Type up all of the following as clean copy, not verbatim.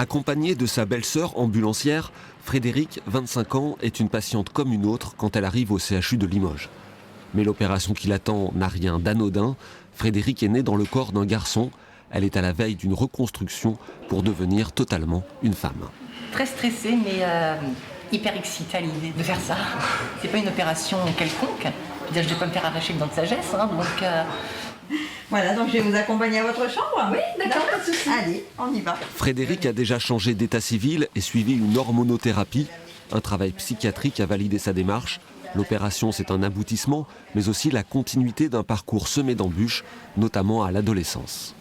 Accompagnée de sa belle-sœur ambulancière, Frédéric, 25 ans, est une patiente comme une autre quand elle arrive au CHU de Limoges. Mais l'opération qui l'attend n'a rien d'anodin. Frédéric est né dans le corps d'un garçon. Elle est à la veille d'une reconstruction pour devenir totalement une femme. Très stressée, mais hyper excitée à l'idée de faire ça. C'est pas une opération quelconque. Je ne vais pas me faire arracher le dent de sagesse, hein, donc... Voilà, donc je vais vous accompagner à votre chambre. Oui, d'accord, pas de souci. Allez, on y va. Frédéric a déjà changé d'état civil et suivi une hormonothérapie. Un travail psychiatrique a validé sa démarche. L'opération, c'est un aboutissement, mais aussi la continuité d'un parcours semé d'embûches, notamment à l'adolescence.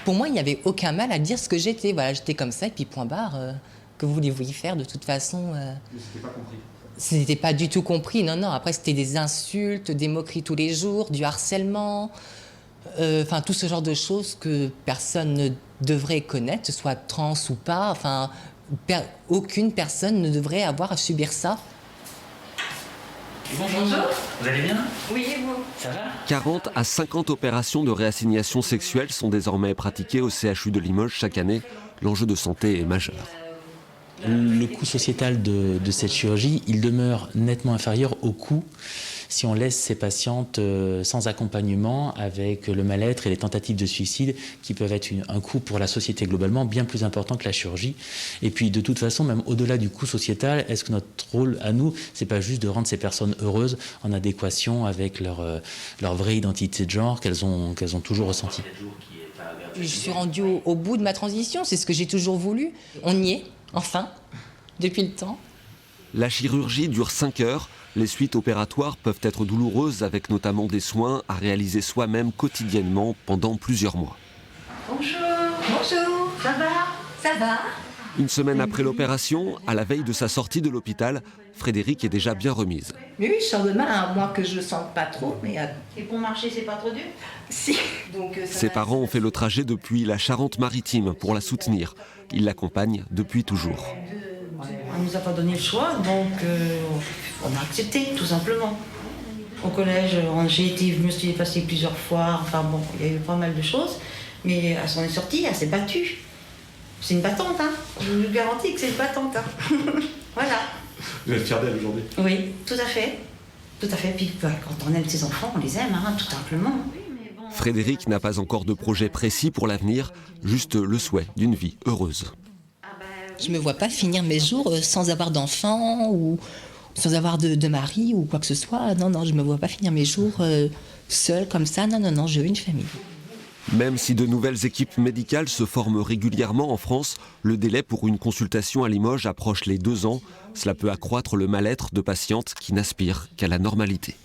Pour moi, il n'y avait aucun mal à dire ce que j'étais. Voilà, j'étais comme ça, et puis point barre. Que voulez-vous y faire, de toute façon C'était pas compris. C'était pas du tout compris, non. Après, c'était des insultes, des moqueries tous les jours, du harcèlement... Enfin, tout ce genre de choses que personne ne devrait connaître, soit trans ou pas. Enfin, aucune personne ne devrait avoir à subir ça. Bonjour. Vous allez bien? Oui, et vous? Ça va? 40 à 50 opérations de réassignation sexuelle sont désormais pratiquées au CHU de Limoges chaque année. L'enjeu de santé est majeur. Le coût sociétal de cette chirurgie, il demeure nettement inférieur au coût si on laisse ces patientes sans accompagnement, avec le mal-être et les tentatives de suicide qui peuvent être un coût pour la société globalement bien plus important que la chirurgie. Et puis de toute façon, même au-delà du coût sociétal, est-ce que notre rôle à nous, c'est pas juste de rendre ces personnes heureuses en adéquation avec leur vraie identité de genre qu'elles ont toujours ressentie? Je suis rendue au bout de ma transition, c'est ce que j'ai toujours voulu. On y est, enfin, depuis le temps. La chirurgie dure 5 heures. Les suites opératoires peuvent être douloureuses, avec notamment des soins à réaliser soi-même quotidiennement pendant plusieurs mois. Bonjour. Bonjour. Ça va? Ça va? Une semaine après l'opération, à la veille de sa sortie de l'hôpital, Frédéric est déjà bien remise. Mais oui, je sors demain, à moins que je ne sente pas trop. Mais Et pour marcher, c'est pas trop dur? si. Donc, Ses parents ont fait le trajet depuis la Charente-Maritime pour la soutenir. Ils l'accompagnent depuis toujours. On ne nous a pas donné le choix, donc on a accepté, tout simplement. Au collège, je me suis effacée plusieurs fois, enfin bon, il y a eu pas mal de choses, mais elle s'en est sortie, elle s'est battue. C'est une battante, hein. Je vous garantis que c'est une battante, hein. Voilà. Vous êtes fière d'elle aujourd'hui? Oui, tout à fait. Tout à fait. Puis quand on aime ses enfants, on les aime, hein, tout simplement. Frédéric n'a pas encore de projet précis pour l'avenir, juste le souhait d'une vie heureuse. Je ne me vois pas finir mes jours sans avoir d'enfant ou sans avoir de mari ou quoi que ce soit. Non, je ne me vois pas finir mes jours seule comme ça. Non, je veux une famille. Même si de nouvelles équipes médicales se forment régulièrement en France, le délai pour une consultation à Limoges approche les 2 ans. Cela peut accroître le mal-être de patientes qui n'aspirent qu'à la normalité.